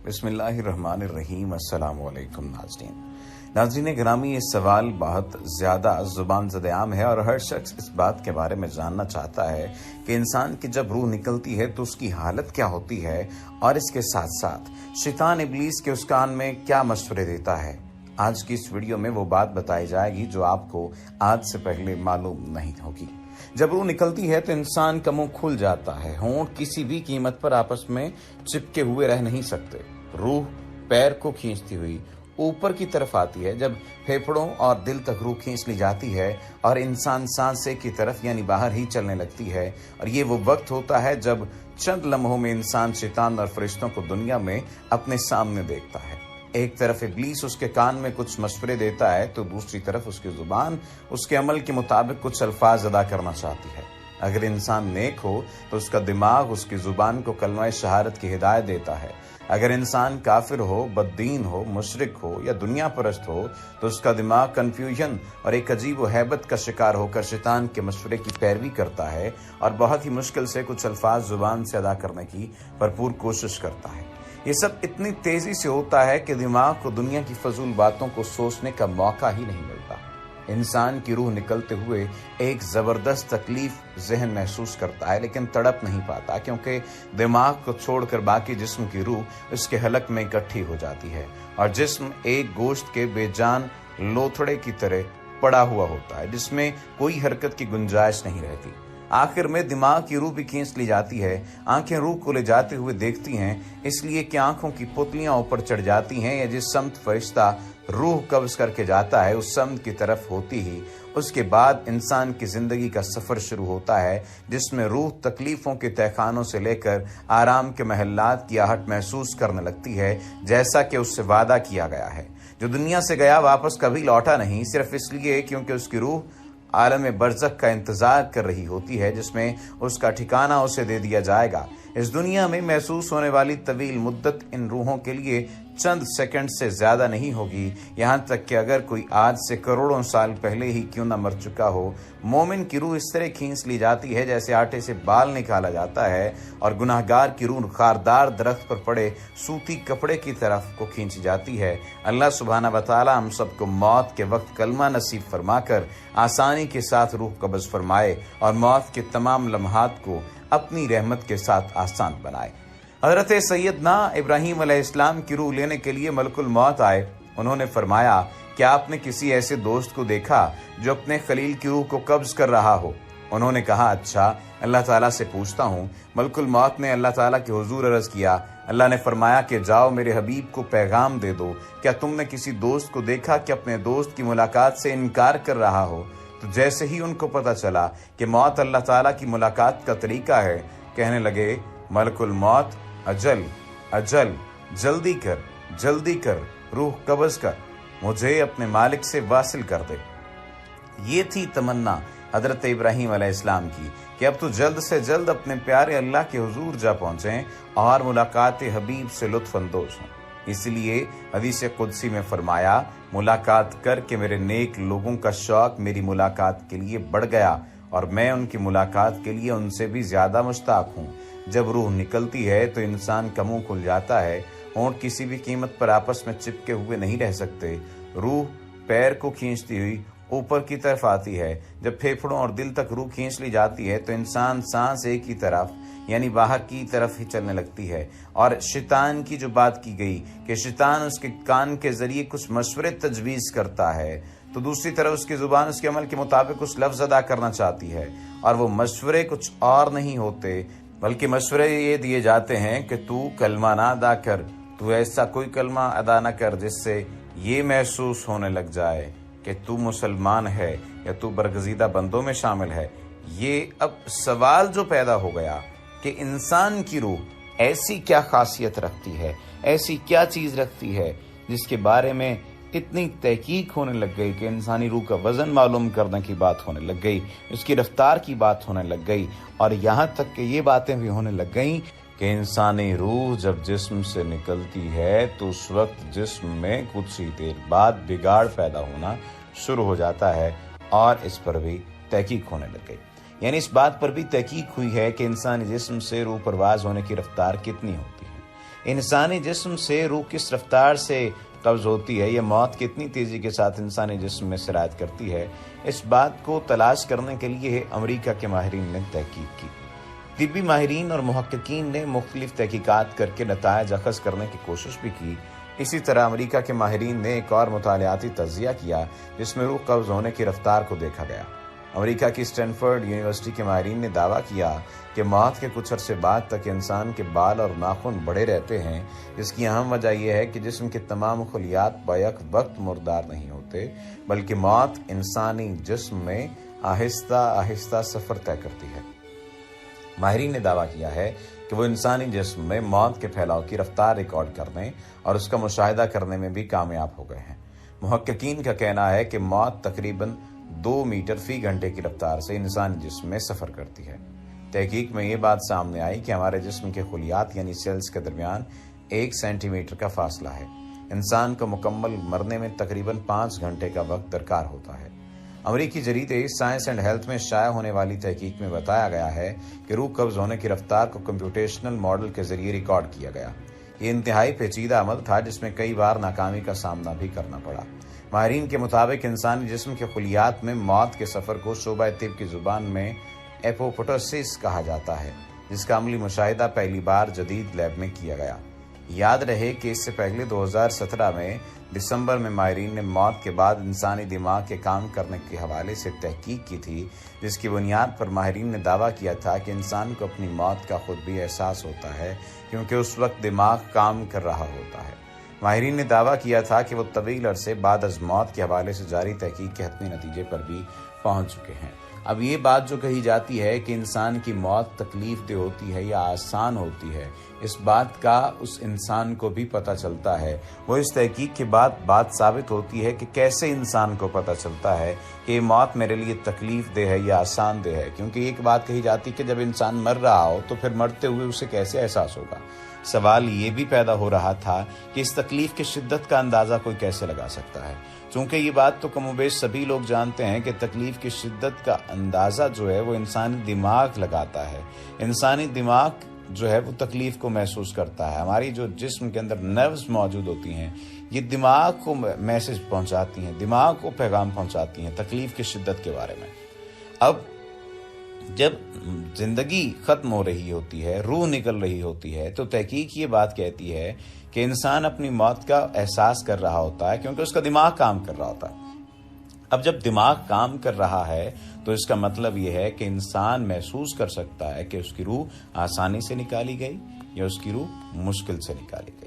बिस्मिल्लाहिर्रहमानिर्रहीम। अस्सलाम वालेकुम नाज़रीन ग्रामी, ये सवाल बहुत ज़्यादा ज़ुबान ज़द-ए-आम है और हर शख्स इस बात के बारे में जानना चाहता है कि इंसान की जब रूह निकलती है तो उसकी हालत क्या होती है, और इसके साथ साथ शैतान इब्लीस के उस कान में क्या मशवरे देता है। आज की इस वीडियो में वो बात बताई जाएगी जो आपको आज से पहले मालूम नहीं होगी। जब रूह निकलती है तो इंसान का मुंह खुल जाता है, होंठ किसी भी कीमत पर आपस में चिपके हुए रह नहीं सकते। रूह पैर को खींचती हुई ऊपर की तरफ आती है। जब फेफड़ों और दिल तक रूह खींच ली जाती है और इंसान सांसे की तरफ यानी बाहर ही चलने लगती है, और ये वो वक्त होता है जब चंद लम्हों में इंसान शैतान और फरिश्तों को दुनिया में अपने सामने देखता है। एक तरफ इब्लीस उसके कान में कुछ मशवरे देता है तो दूसरी तरफ उसकी जुबान उसके अमल के मुताबिक कुछ अल्फाज अदा करना चाहती है। अगर इंसान नेक हो तो उसका दिमाग उसकी जुबान को कलमा शहादत की हिदायत देता है। अगर इंसान काफिर हो, बद्दीन हो, मुशरिक हो या दुनिया परस्त हो तो उसका दिमाग कन्फ्यूजन और एक अजीब व हैबत का शिकार होकर शैतान के मशवरे की पैरवी करता है और बहुत ही मुश्किल से कुछ अल्फाज जुबान से अदा करने की भरपूर कोशिश करता है। ये सब इतनी तेजी से होता है कि दिमाग को दुनिया की फजूल बातों को सोचने का मौका ही नहीं मिलता। इंसान की रूह निकलते हुए एक जबरदस्त तकलीफ जहन महसूस करता है, लेकिन तड़प नहीं पाता क्योंकि दिमाग को छोड़कर बाकी जिस्म की रूह उसके हलक में इकट्ठी हो जाती है और जिस्म एक गोश्त के बेजान लोथड़े की तरह पड़ा हुआ होता है जिसमें कोई हरकत की गुंजाइश नहीं रहती। आखिर में दिमाग की रूह भी खींच ली जाती है। आंखें रूह को ले जाते हुए देखती हैं, इसलिए कि आंखों की पुतलियां ऊपर चढ़ जाती हैं या जिस समत फरिश्ता रूह कब्ज करके जाता है उस समत की तरफ होती ही उसके बाद इंसान की जिंदगी का सफर शुरू होता है, जिसमें रूह तकलीफों के तहखानों से लेकर आराम के महल्लात की आहट महसूस करने लगती है, जैसा कि उससे वादा किया गया है। जो दुनिया से गया वापस कभी लौटा नहीं, सिर्फ इसलिए क्योंकि उसकी रूह आलम बरज़ख का इंतजार कर रही होती है जिसमें उसका ठिकाना उसे दे दिया जाएगा। इस दुनिया में महसूस होने वाली तवील मुद्दत इन रूहों के लिए चंद सेकंड से ज्यादा नहीं होगी। यहाँ तक कि अगर कोई आज से करोड़ों साल पहले ही क्यों न मर चुका हो, मोमिन की रूह इस तरह खींच ली जाती है जैसे आटे से बाल निकाला जाता है, और गुनाहगार की रूह खारदार दरख्त पर पड़े सूती कपड़े की तरफ को खींची जाती है। अल्लाह सुब्हाना व तआला हम सबको मौत के वक्त कलमा नसीब फरमाकर आसानी के साथ रूह कब्ज फरमाए और मौत के तमाम लम्हात को अपनी रहमत के साथ आसान बनाए। हज़रत सैयदना इब्राहीम अलैहिस्सलाम की रूह लेने के लिए मलकुल मौत आए। उन्होंने फरमाया, क्या आपने किसी ऐसे दोस्त को देखा जो अपने खलील की रूह को कब्ज कर रहा हो? उन्होंने कहा, अच्छा, अल्लाह ताला से पूछता हूँ। मलकुल मौत ने अल्लाह ताला के हुजूर अर्ज किया। अल्लाह ने फरमाया कि जाओ मेरे हबीब को पैगाम दे दो, क्या तुमने किसी दोस्त को देखा कि अपने दोस्त की मुलाकात से इनकार कर रहा हो? तो जैसे ही उनको पता चला कि मौत अल्लाह ताला की मुलाकात का तरीका है, कहने लगे, मलकुल मौत, अजल अजल, जल्दी कर, रूह कब्ज कर, मुझे अपने मालिक से वासिल कर दे। ये थी तमन्ना हजरत इब्राहीम अलैहिस्सलाम की कि अब तो जल्द से जल्द अपने प्यारे अल्लाह के हुजूर जा पहुंचें और मुलाकात हबीब से लुत्फ अंदोज हों। इसलिए हदीस कुदसी में फरमाया, मुलाकात करके मेरे नेक लोगों का शौक मेरी मुलाकात के लिए बढ़ गया और मैं उनकी मुलाकात के लिए उनसे भी ज्यादा मुश्ताक हूँ। जब रूह निकलती है तो इंसान का मुंह खुल जाता है, होंठ किसी भी कीमत पर आपस में चिपके हुए नहीं रह सकते। रूह पैर को खींचती हुई ऊपर की तरफ आती है। जब फेफड़ों और दिल तक रूह खींच ली जाती है तो इंसान सांस एक ही तरफ यानी बाहर की तरफ ही चलने लगती है। और शैतान की जो बात की गई कि शैतान उसके कान के जरिए कुछ मशवरे तजवीज़ करता है, तो दूसरी तरफ उसकी जुबान उसके अमल के मुताबिक कुछ लफ्ज़ अदा करना चाहती है, और वो मशवरे कुछ और नहीं होते बल्कि मशवरे ये दिए जाते हैं कि तू कलमा ना अदा कर, तू ऐसा कोई कलमा अदा ना कर जिससे ये महसूस होने लग जाए कि तू मुसलमान है या तू बरगजीदा बंदों में शामिल है। ये अब सवाल जो पैदा हो गया कि इंसान की रूह ऐसी क्या खासियत रखती है, ऐसी क्या चीज़ रखती है जिसके बारे में इतनी तहकीक होने लग गई कि इंसानी रूह का वज़न मालूम करने की बात होने लग गई, उसकी रफ्तार की बात होने लग गई, और यहाँ तक कि ये बातें भी होने लग गई कि इंसानी रूह जब जिस्म से निकलती है तो उस वक्त जिस्म में कुछ ही देर बाद बिगाड़ पैदा होना शुरू हो जाता है, और इस पर भी तहकीक होने लग गई। यानी इस बात पर भी तहकीक हुई है कि इंसानी जिस्म से रूह परवाज होने की रफ्तार कितनी होती है। इंसानी जिस्म से रूह किस रफ्तार से कब्ज होती है या मौत कितनी तेजी के साथ इंसानी जिस्म में सिरायत करती है, इस बात को तलाश करने के लिए अमेरिका के माहिरीन ने तहकीक की। तिब्बी माहिरीन और मुहक्किकीन ने मुख्तलिफ तहकीकात करके नतायज अखज़ करने की कोशिश भी की। इसी तरह अमेरिका के माहिरीन ने एक और मुतालियाती तज्ज़िया किया जिसमें रूह कब्ज़ होने की रफ्तार को देखा गया। अमेरिका की स्टैनफोर्ड यूनिवर्सिटी के माहिरीन ने दावा किया कि मौत के कुछ अरसे बाद तक इंसान के बाल और नाखून बढ़े रहते हैं, जिसकी अहम वजह यह है कि जिस्म के तमाम खलियात बैक वक्त मुर्दार नहीं होते, बल्कि मौत इंसानी जिस्म में आहिस्ता आहिस्ता सफ़र तय करती है। माहिरीन ने दावा किया है कि वो इंसानी जिस्म में मौत के फैलाव की रफ्तार रिकॉर्ड करने और उसका मुशाहिदा करने में भी कामयाब हो गए हैं। मुहक्किकीन का कहना है कि मौत तकरीबन 2 मीटर फी घंटे की रफ्तार से इंसानी जिस्म में सफ़र करती है। तहकीक में ये बात सामने आई कि हमारे जिस्म के खलियात यानी सेल्स के दरमियान 1 सेंटीमीटर का फासला है। इंसान को मुकम्मल मरने में तकरीबन 5 घंटे का वक्त दरकार होता है। अमेरिकी जरीदे साइंस एंड हेल्थ में शाया होने वाली तहकीक में बताया गया है कि रूह कब्ज होने की रफ्तार को कंप्यूटेशनल मॉडल के जरिए रिकॉर्ड किया गया। ये इंतहाई पेचीदा अमल था जिसमें कई बार नाकामी का सामना भी करना पड़ा। माहिरीन के मुताबिक इंसानी जिस्म के खलियात में मौत के सफ़र को शोबा तिब की ज़ुबान में एपोप्टोसिस कहा जाता है, जिसका अमली मुशाहिदा पहली बार जदीद लैब में किया गया। याद रहे कि इससे पहले 2017 में दिसंबर में माहिरीन ने मौत के बाद इंसानी दिमाग के काम करने के हवाले से तहकीक की थी, जिसकी बुनियाद पर माहिरीन ने दावा किया था कि इंसान को अपनी मौत का खुद भी एहसास होता है, क्योंकि उस वक्त दिमाग काम कर रहा होता है। माहिरीन ने दावा किया था कि वो तवील अरसे बाद अज मौत के हवाले से जारी तहकीक के हतमी नतीजे पर भी पहुंच चुके हैं। अब ये बात जो कही जाती है कि इंसान की मौत तकलीफ दे होती है या आसान होती है, इस बात का उस इंसान को भी पता चलता है। वो इस तहकीक के बाद बात साबित होती है कि कैसे इंसान को पता चलता है कि ये मौत मेरे लिए तकलीफ दे है या आसान दे है, क्योंकि एक बात कही जाती है कि जब इंसान मर रहा हो तो फिर मरते हुए उसे कैसे एहसास होगा। सवाल ये भी पैदा हो रहा था कि इस तकलीफ की शिद्दत का अंदाज़ा कोई कैसे लगा सकता है। चूँकि ये बात तो कमोबेश सभी लोग जानते हैं कि तकलीफ की शिद्दत का अंदाज़ा जो है वो इंसानी दिमाग लगाता है। इंसानी दिमाग जो है वो तकलीफ को महसूस करता है। हमारी जो जिस्म के अंदर नर्व्स मौजूद होती हैं, ये दिमाग को मैसेज पहुंचाती हैं, दिमाग को पैगाम पहुंचाती हैं तकलीफ की शिद्दत के बारे में। अब जब जिंदगी खत्म हो रही होती है, रूह निकल रही होती है, तो तहकीक ये बात कहती है कि इंसान अपनी मौत का एहसास कर रहा होता है, क्योंकि उसका दिमाग काम कर रहा होता है। अब जब दिमाग काम कर रहा है तो इसका मतलब यह है कि इंसान महसूस कर सकता है कि उसकी रूह आसानी से निकाली गई या उसकी रूह मुश्किल से निकाली गई।